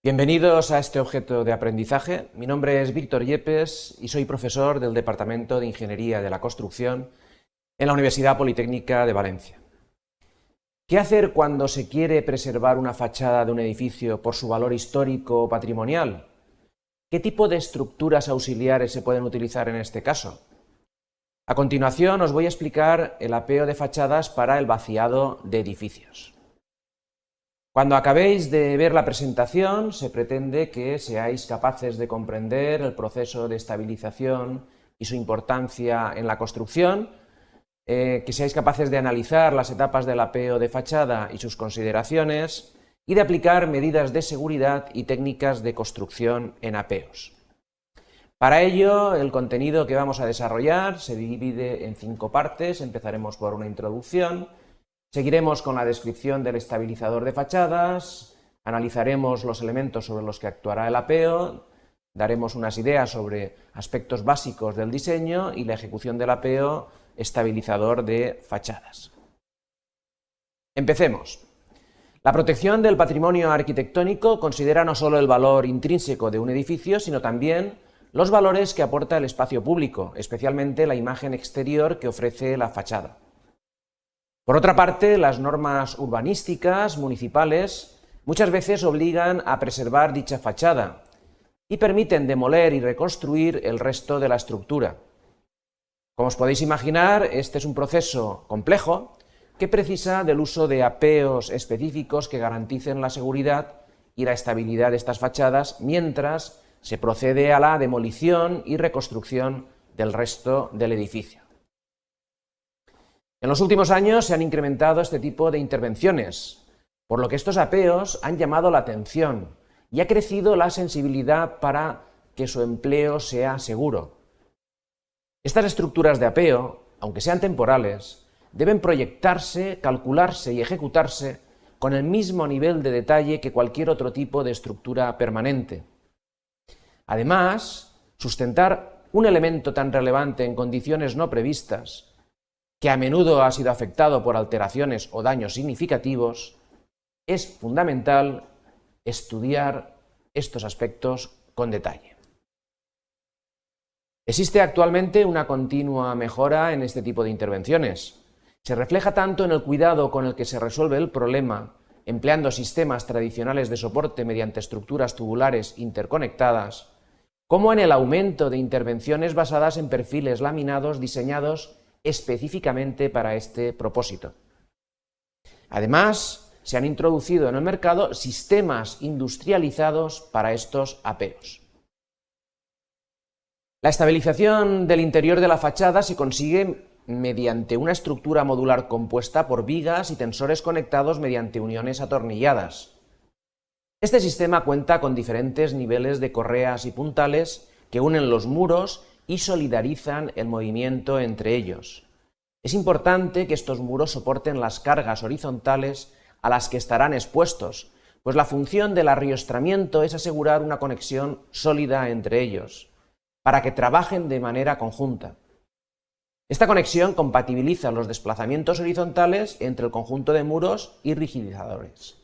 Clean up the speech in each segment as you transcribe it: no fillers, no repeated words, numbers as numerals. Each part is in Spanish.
Bienvenidos a este objeto de aprendizaje. Mi nombre es Víctor Yepes y soy profesor del Departamento de Ingeniería de la Construcción en la Universidad Politécnica de Valencia. ¿Qué hacer cuando se quiere preservar una fachada de un edificio por su valor histórico o patrimonial? ¿Qué tipo de estructuras auxiliares se pueden utilizar en este caso? A continuación os voy a explicar el apeo de fachadas para el vaciado de edificios. Cuando acabéis de ver la presentación, se pretende que seáis capaces de comprender el proceso de estabilización y su importancia en la construcción, que seáis capaces de analizar las etapas del apeo de fachada y sus consideraciones, y de aplicar medidas de seguridad y técnicas de construcción en apeos. Para ello, el contenido que vamos a desarrollar se divide en 5 partes. Empezaremos por una introducción. Seguiremos con la descripción del estabilizador de fachadas, analizaremos los elementos sobre los que actuará el apeo, daremos unas ideas sobre aspectos básicos del diseño y la ejecución del apeo estabilizador de fachadas. Empecemos. La protección del patrimonio arquitectónico considera no solo el valor intrínseco de un edificio, sino también los valores que aporta el espacio público, especialmente la imagen exterior que ofrece la fachada. Por otra parte, las normas urbanísticas municipales muchas veces obligan a preservar dicha fachada y permiten demoler y reconstruir el resto de la estructura. Como os podéis imaginar, este es un proceso complejo que precisa del uso de apeos específicos que garanticen la seguridad y la estabilidad de estas fachadas mientras se procede a la demolición y reconstrucción del resto del edificio. En los últimos años se han incrementado este tipo de intervenciones, por lo que estos apeos han llamado la atención y ha crecido la sensibilidad para que su empleo sea seguro. Estas estructuras de apeo, aunque sean temporales, deben proyectarse, calcularse y ejecutarse con el mismo nivel de detalle que cualquier otro tipo de estructura permanente. Además, sustentar un elemento tan relevante en condiciones no previstas, que a menudo ha sido afectado por alteraciones o daños significativos, es fundamental estudiar estos aspectos con detalle. Existe actualmente una continua mejora en este tipo de intervenciones. Se refleja tanto en el cuidado con el que se resuelve el problema, empleando sistemas tradicionales de soporte mediante estructuras tubulares interconectadas, como en el aumento de intervenciones basadas en perfiles laminados diseñados específicamente para este propósito. Además, se han introducido en el mercado sistemas industrializados para estos apeos. La estabilización del interior de la fachada se consigue mediante una estructura modular compuesta por vigas y tensores conectados mediante uniones atornilladas. Este sistema cuenta con diferentes niveles de correas y puntales que unen los muros y solidarizan el movimiento entre ellos. Es importante que estos muros soporten las cargas horizontales a las que estarán expuestos, pues la función del arriostramiento es asegurar una conexión sólida entre ellos, para que trabajen de manera conjunta. Esta conexión compatibiliza los desplazamientos horizontales entre el conjunto de muros y rigidizadores.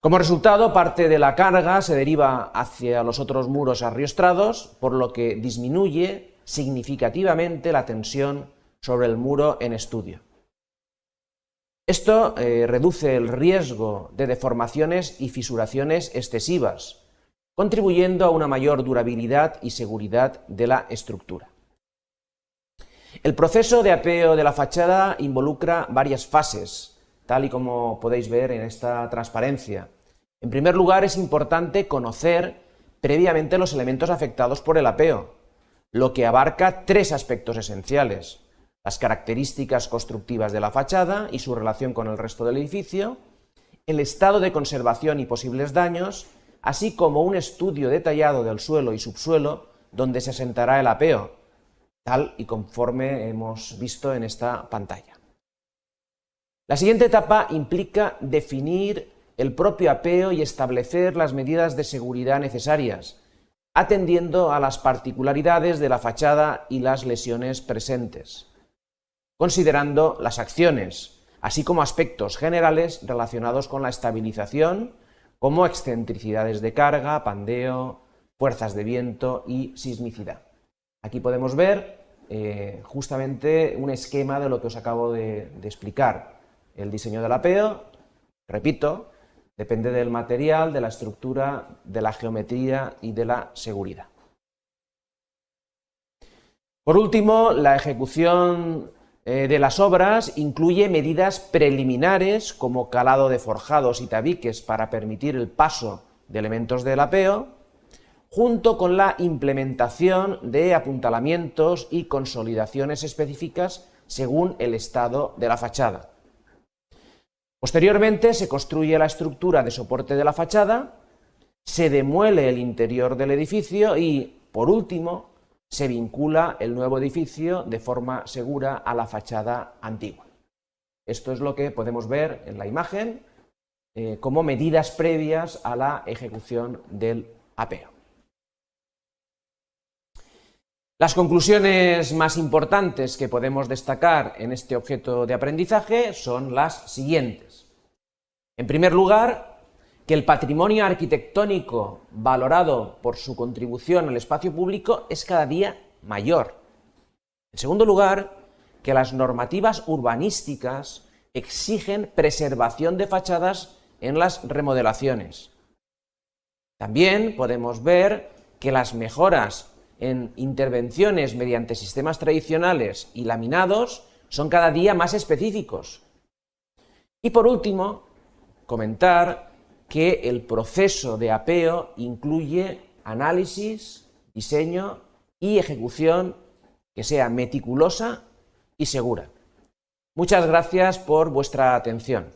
Como resultado, parte de la carga se deriva hacia los otros muros arriostrados, por lo que disminuye significativamente la tensión sobre el muro en estudio. Esto reduce el riesgo de deformaciones y fisuraciones excesivas, contribuyendo a una mayor durabilidad y seguridad de la estructura. El proceso de apeo de la fachada involucra varias fases, tal y como podéis ver en esta transparencia. En primer lugar, es importante conocer previamente los elementos afectados por el apeo, lo que abarca 3 aspectos esenciales: las características constructivas de la fachada y su relación con el resto del edificio, el estado de conservación y posibles daños, así como un estudio detallado del suelo y subsuelo donde se asentará el apeo, tal y conforme hemos visto en esta pantalla. La siguiente etapa implica definir el propio apeo y establecer las medidas de seguridad necesarias, atendiendo a las particularidades de la fachada y las lesiones presentes, considerando las acciones, así como aspectos generales relacionados con la estabilización, como excentricidades de carga, pandeo, fuerzas de viento y sismicidad. Aquí podemos ver justamente un esquema de lo que os acabo de explicar. El diseño del apeo, repito, depende del material, de la estructura, de la geometría y de la seguridad. Por último, la ejecución de las obras incluye medidas preliminares como calado de forjados y tabiques para permitir el paso de elementos del apeo, junto con la implementación de apuntalamientos y consolidaciones específicas según el estado de la fachada. Posteriormente se construye la estructura de soporte de la fachada, se demuele el interior del edificio y, por último, se vincula el nuevo edificio de forma segura a la fachada antigua. Esto es lo que podemos ver en la imagen como medidas previas a la ejecución del apeo. Las conclusiones más importantes que podemos destacar en este objeto de aprendizaje son las siguientes. En primer lugar, que el patrimonio arquitectónico valorado por su contribución al espacio público es cada día mayor. En segundo lugar, que las normativas urbanísticas exigen preservación de fachadas en las remodelaciones. También podemos ver que las mejoras en intervenciones mediante sistemas tradicionales y laminados son cada día más específicos. Y por último, comentar que el proceso de apeo incluye análisis, diseño y ejecución que sea meticulosa y segura. Muchas gracias por vuestra atención.